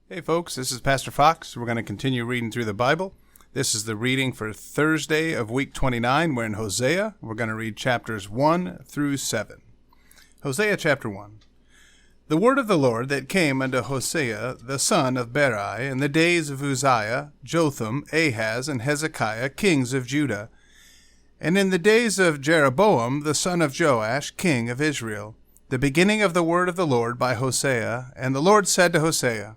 Hey folks, this is Pastor Fox. We're going to continue reading through the Bible. This is the reading for Thursday of week 29. We're in Hosea. We're going to read chapters 1 through 7. Hosea chapter 1. The word of the Lord that came unto Hosea the son of Berai in the days of Uzziah, Jotham, Ahaz, and Hezekiah, kings of Judah, and in the days of Jeroboam the son of Joash, king of Israel, the beginning of the word of the Lord by Hosea. And the Lord said to Hosea,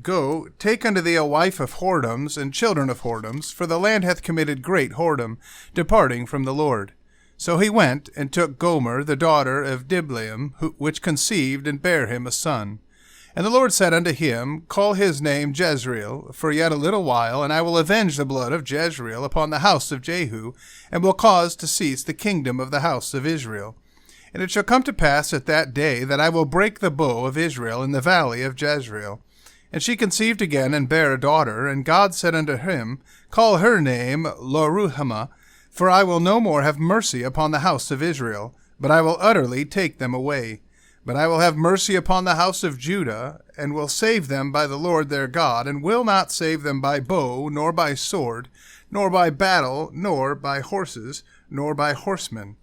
Go, take unto thee a wife of whoredoms and children of whoredoms, for the land hath committed great whoredom, departing from the Lord. So he went and took Gomer, the daughter of Diblaim, which conceived and bare him a son. And the Lord said unto him, Call his name Jezreel, for yet a little while, and I will avenge the blood of Jezreel upon the house of Jehu, and will cause to cease the kingdom of the house of Israel. And it shall come to pass at that day that I will break the bow of Israel in the valley of Jezreel. And she conceived again and bare a daughter, and God said unto him, Call her name Loruhamah, for I will no more have mercy upon the house of Israel, but I will utterly take them away. But I will have mercy upon the house of Judah, and will save them by the Lord their God, and will not save them by bow, nor by sword, nor by battle, nor by horses, nor by horsemen.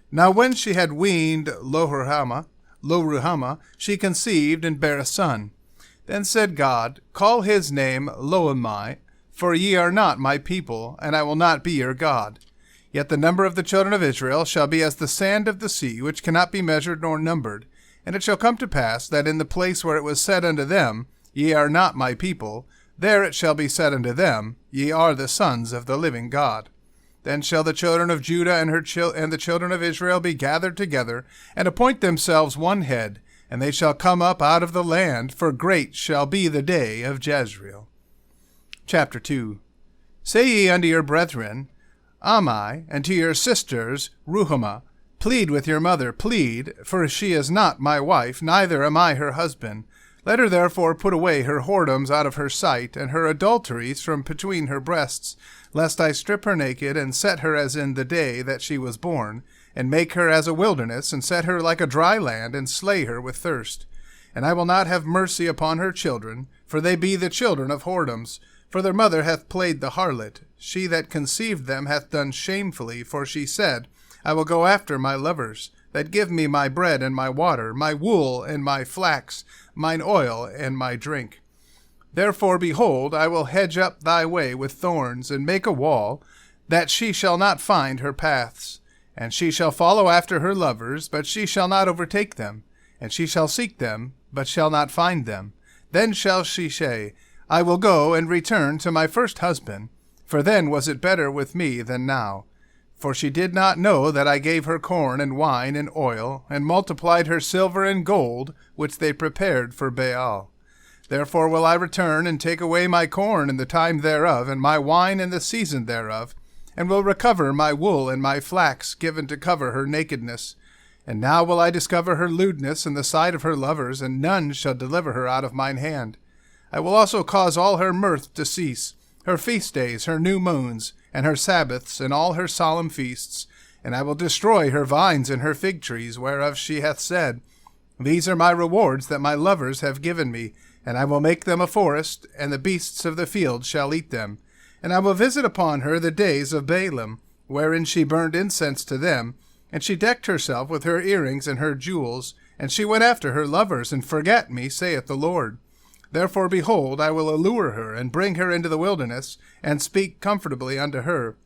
Now when she had weaned Loruhamah, she conceived and bare a son. Then said God, Call his name Loammi, for ye are not my people, and I will not be your God. Yet the number of the children of Israel shall be as the sand of the sea, which cannot be measured nor numbered. And it shall come to pass that in the place where it was said unto them, Ye are not my people, there it shall be said unto them, Ye are the sons of the living God. Then shall the children of Judah and the children of Israel be gathered together, and appoint themselves one head, and they shall come up out of the land, for great shall be the day of Jezreel. Chapter 2. Say ye unto your brethren, Ammi, and to your sisters, Ruhamah, Plead with your mother, plead, for she is not my wife, neither am I her husband. Let her therefore put away her whoredoms out of her sight, and her adulteries from between her breasts, lest I strip her naked, and set her as in the day that she was born, and make her as a wilderness, and set her like a dry land, and slay her with thirst. And I will not have mercy upon her children, for they be the children of whoredoms. For their mother hath played the harlot. She that conceived them hath done shamefully, for she said, I will go after my lovers, that give me my bread and my water, my wool and my flax, mine oil and my drink. Therefore, behold, I will hedge up thy way with thorns, and make a wall, that she shall not find her paths. And she shall follow after her lovers, but she shall not overtake them. And she shall seek them, but shall not find them. Then shall she say, I will go and return to my first husband, for then was it better with me than now. For she did not know that I gave her corn and wine and oil, and multiplied her silver and gold, which they prepared for Baal. Therefore will I return and take away my corn in the time thereof, and my wine in the season thereof, and will recover my wool and my flax given to cover her nakedness. And now will I discover her lewdness in the sight of her lovers, and none shall deliver her out of mine hand. I will also cause all her mirth to cease, her feast days, her new moons, and her Sabbaths, and all her solemn feasts. And I will destroy her vines and her fig trees, whereof she hath said, These are my rewards that my lovers have given me, and I will make them a forest, and the beasts of the field shall eat them. And I will visit upon her the days of Baalim, wherein she burned incense to them, and she decked herself with her earrings and her jewels, and she went after her lovers, and forgat me, saith the Lord. Therefore, behold, I will allure her, and bring her into the wilderness, and speak comfortably unto her.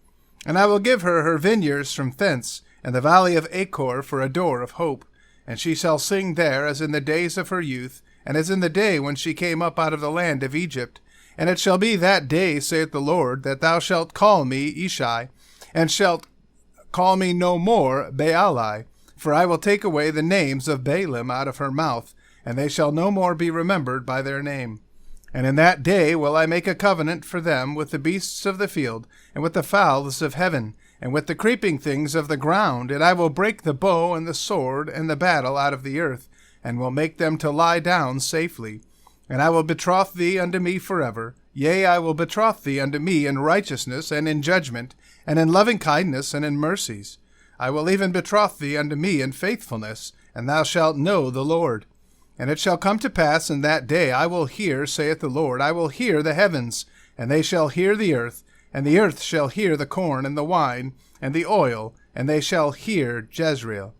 And I will give her her vineyards from thence, and the valley of Achor for a door of hope. And she shall sing there as in the days of her youth, and as in the day when she came up out of the land of Egypt. And it shall be that day, saith the Lord, that thou shalt call me Ishai, and shalt call me no more Baali, for I will take away the names of Baalim out of her mouth, and they shall no more be remembered by their name. And in that day will I make a covenant for them with the beasts of the field, and with the fowls of heaven, and with the creeping things of the ground, and I will break the bow and the sword and the battle out of the earth, and will make them to lie down safely. And I will betroth thee unto me forever. Yea, I will betroth thee unto me in righteousness and in judgment, and in loving kindness and in mercies. I will even betroth thee unto me in faithfulness, and thou shalt know the Lord. And it shall come to pass in that day, I will hear, saith the Lord, I will hear the heavens, and they shall hear the earth, and the earth shall hear the corn and the wine and the oil, and they shall hear Jezreel.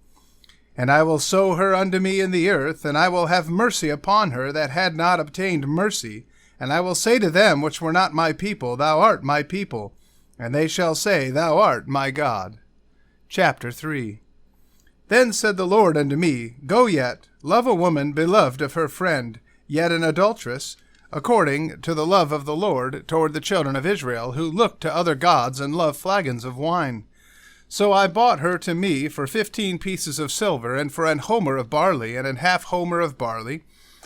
And I will sow her unto me in the earth, and I will have mercy upon her that had not obtained mercy. And I will say to them which were not my people, Thou art my people. And they shall say, Thou art my God. Chapter 3. Then said the Lord unto me, Go yet, love a woman beloved of her friend, yet an adulteress, according to the love of the Lord toward the children of Israel, who look to other gods and love flagons of wine. So I bought her to me for 15 pieces of silver, and for an homer of barley, and an half homer of barley.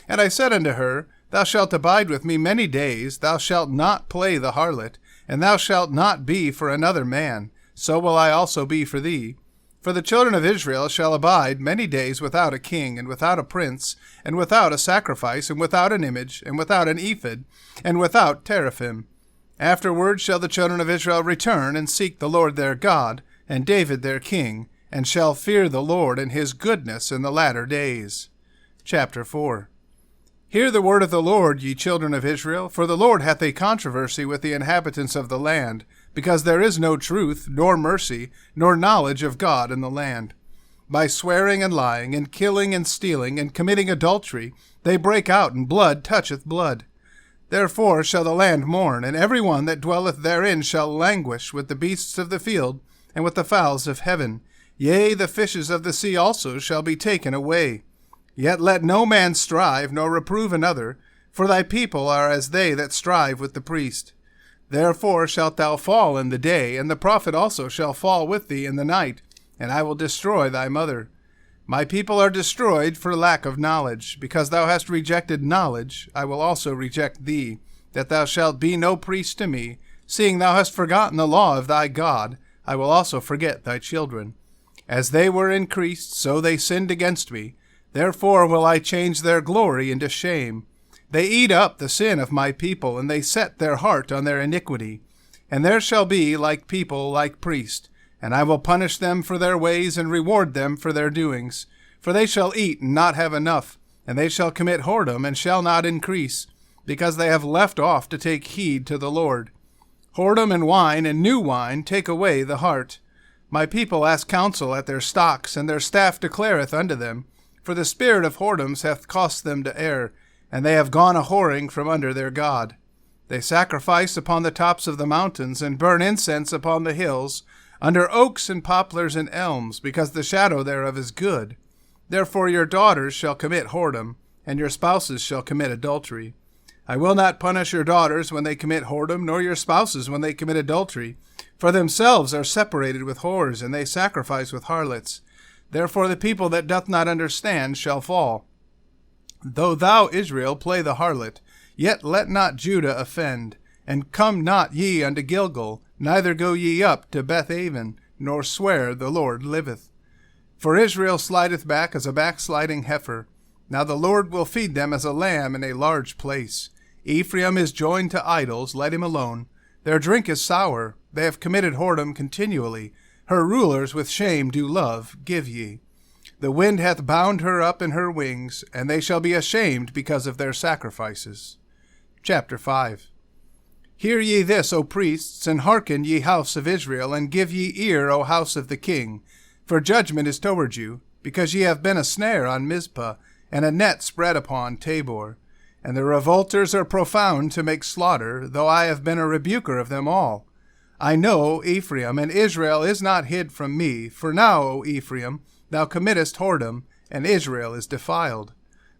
And I said unto her, Thou shalt abide with me many days, thou shalt not play the harlot, and thou shalt not be for another man, so will I also be for thee. For the children of Israel shall abide many days without a king, and without a prince, and without a sacrifice, and without an image, and without an ephod, and without teraphim. Afterward shall the children of Israel return, and seek the Lord their God, and David their king, and shall fear the Lord and his goodness in the latter days. Chapter 4. Hear the word of the Lord, ye children of Israel, for the Lord hath a controversy with the inhabitants of the land, because there is no truth, nor mercy, nor knowledge of God in the land. By swearing and lying, and killing and stealing, and committing adultery, they break out, and blood toucheth blood. Therefore shall the land mourn, and every one that dwelleth therein shall languish with the beasts of the field, and with the fowls of heaven. Yea, the fishes of the sea also shall be taken away. Yet let no man strive, nor reprove another, for thy people are as they that strive with the priest. Therefore shalt thou fall in the day, and the prophet also shall fall with thee in the night, and I will destroy thy mother. My people are destroyed for lack of knowledge. Because thou hast rejected knowledge, I will also reject thee, that thou shalt be no priest to me. Seeing thou hast forgotten the law of thy God, I will also forget thy children. As they were increased, so they sinned against me. Therefore will I change their glory into shame. They eat up the sin of my people, and they set their heart on their iniquity. And there shall be like people like priest, and I will punish them for their ways, and reward them for their doings. For they shall eat and not have enough, and they shall commit whoredom and shall not increase, because they have left off to take heed to the Lord. Whoredom and wine and new wine take away the heart. My people ask counsel at their stocks, and their staff declareth unto them. For the spirit of whoredoms hath caused them to err, and they have gone a-whoring from under their God. They sacrifice upon the tops of the mountains, and burn incense upon the hills, under oaks and poplars and elms, because the shadow thereof is good. Therefore your daughters shall commit whoredom, and your spouses shall commit adultery. I will not punish your daughters when they commit whoredom, nor your spouses when they commit adultery. For themselves are separated with whores, and they sacrifice with harlots. Therefore the people that doth not understand shall fall. Though thou, Israel, play the harlot, yet let not Judah offend. And come not ye unto Gilgal, neither go ye up to Bethaven, nor swear the Lord liveth. For Israel slideth back as a backsliding heifer. Now the Lord will feed them as a lamb in a large place. Ephraim is joined to idols, let him alone. Their drink is sour, they have committed whoredom continually. Her rulers with shame do love, give ye. The wind hath bound her up in her wings, and they shall be ashamed because of their sacrifices. Chapter 5. Hear ye this, O priests, and hearken, ye house of Israel, and give ye ear, O house of the king. For judgment is toward you, because ye have been a snare on Mizpah, and a net spread upon Tabor. And the revolters are profound to make slaughter, though I have been a rebuker of them all. I know Ephraim, and Israel is not hid from me. For now, O Ephraim, thou committest whoredom, and Israel is defiled.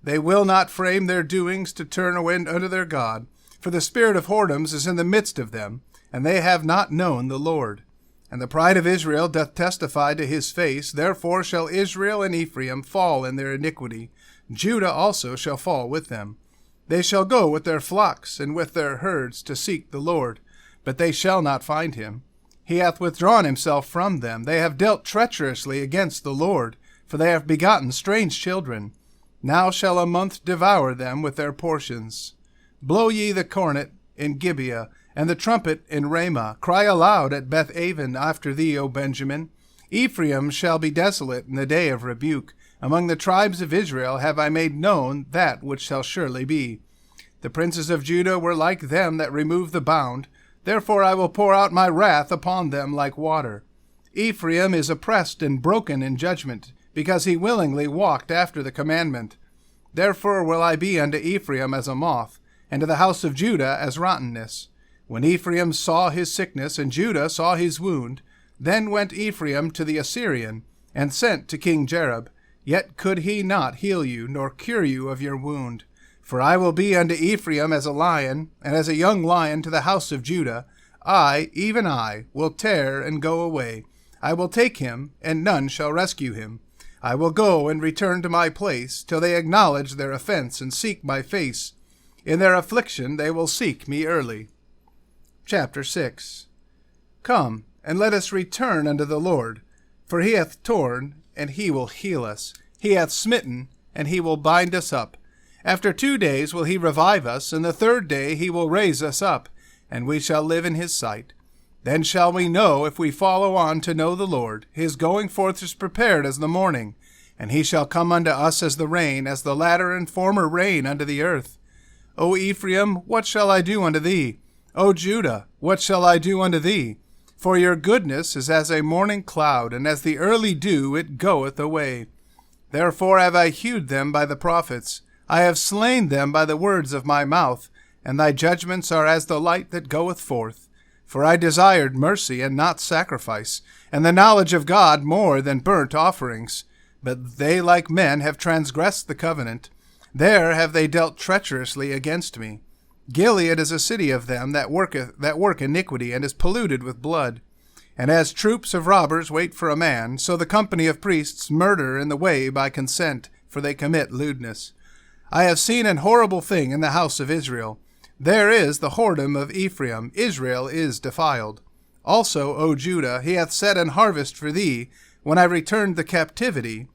They will not frame their doings to turn away unto their God, for the spirit of whoredoms is in the midst of them, and they have not known the Lord. And the pride of Israel doth testify to his face, therefore shall Israel and Ephraim fall in their iniquity. Judah also shall fall with them. They shall go with their flocks and with their herds to seek the Lord, but they shall not find him. He hath withdrawn himself from them. They have dealt treacherously against the Lord, for they have begotten strange children. Now shall a month devour them with their portions. Blow ye the cornet in Gibeah, and the trumpet in Ramah. Cry aloud at Bethaven after thee, O Benjamin. Ephraim shall be desolate in the day of rebuke, Among the tribes of Israel have I made known that which shall surely be. The princes of Judah were like them that remove the bound. Therefore I will pour out my wrath upon them like water. Ephraim is oppressed and broken in judgment, because he willingly walked after the commandment. Therefore will I be unto Ephraim as a moth, and to the house of Judah as rottenness. When Ephraim saw his sickness, and Judah saw his wound, then went Ephraim to the Assyrian, and sent to King Jareb. Yet could he not heal you, nor cure you of your wound. For I will be unto Ephraim as a lion, and as a young lion to the house of Judah. I, even I, will tear and go away. I will take him, and none shall rescue him. I will go and return to my place, till they acknowledge their offense, and seek my face. In their affliction they will seek me early. Chapter 6. Come, and let us return unto the Lord. For he hath torn, and he will heal us. He hath smitten, and he will bind us up. After 2 days will he revive us, and the 3rd day he will raise us up, and we shall live in his sight. Then shall we know, if we follow on to know the Lord. His going forth is prepared as the morning, and he shall come unto us as the rain, as the latter and former rain unto the earth. O Ephraim, what shall I do unto thee? O Judah, what shall I do unto thee? For your goodness is as a morning cloud, and as the early dew it goeth away. Therefore have I hewed them by the prophets. I have slain them by the words of my mouth, and thy judgments are as the light that goeth forth. For I desired mercy and not sacrifice, and the knowledge of God more than burnt offerings. But they like men have transgressed the covenant. There have they dealt treacherously against me. Gilead is a city of them that work iniquity, and is polluted with blood. And as troops of robbers wait for a man, so the company of priests murder in the way by consent, for they commit lewdness. I have seen an horrible thing in the house of Israel. There is the whoredom of Ephraim. Israel is defiled. Also, O Judah, he hath set an harvest for thee, when I returned the captivity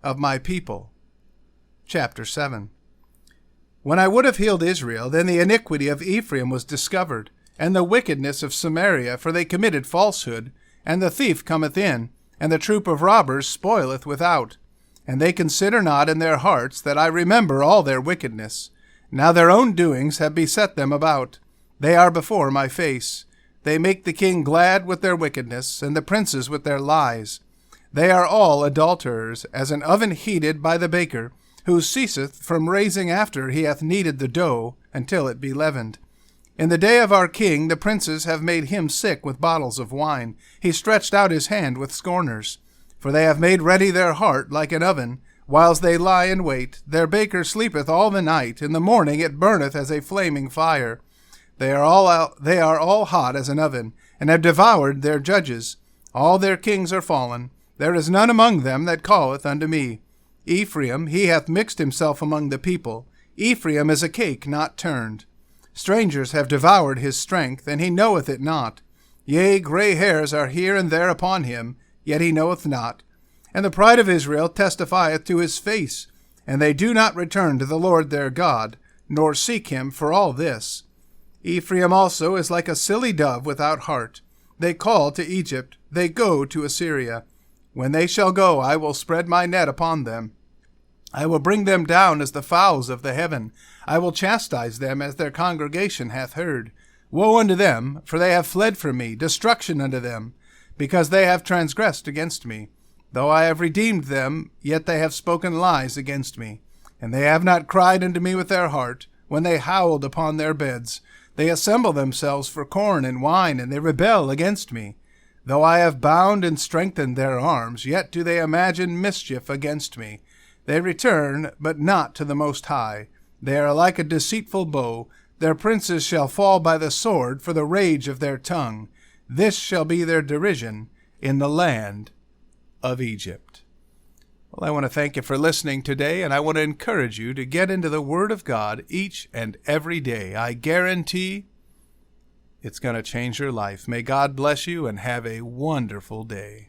of my people. Chapter 7. When I would have healed Israel, then the iniquity of Ephraim was discovered, and the wickedness of Samaria, for they committed falsehood, and the thief cometh in, and the troop of robbers spoileth without. And they consider not in their hearts that I remember all their wickedness. Now their own doings have beset them about. They are before my face. They make the king glad with their wickedness, and the princes with their lies. They are all adulterers, as an oven heated by the baker, who ceaseth from raising after he hath kneaded the dough, until it be leavened. In the day of our king the princes have made him sick with bottles of wine. He stretched out his hand with scorners. For they have made ready their heart like an oven, whiles they lie in wait. Their baker sleepeth all the night. In the morning it burneth as a flaming fire. They are all hot as an oven, and have devoured their judges. All their kings are fallen. There is none among them that calleth unto me. Ephraim, he hath mixed himself among the people. Ephraim is a cake not turned. Strangers have devoured his strength, and he knoweth it not. Yea, gray hairs are here and there upon him, yet he knoweth not. And the pride of Israel testifieth to his face, and they do not return to the Lord their God, nor seek him for all this. Ephraim also is like a silly dove without heart. They call to Egypt, they go to Assyria. When they shall go, I will spread my net upon them. I will bring them down as the fowls of the heaven. I will chastise them as their congregation hath heard. Woe unto them, for they have fled from me, destruction unto them, because they have transgressed against me. Though I have redeemed them, yet they have spoken lies against me. And they have not cried unto me with their heart, when they howled upon their beds. They assemble themselves for corn and wine, and they rebel against me. Though I have bound and strengthened their arms, yet do they imagine mischief against me. They return, but not to the Most High. They are like a deceitful bow. Their princes shall fall by the sword for the rage of their tongue. This shall be their derision in the land of Egypt. Well, I want to thank you for listening today, and I want to encourage you to get into the Word of God each and every day. I guarantee it's going to change your life. May God bless you and have a wonderful day.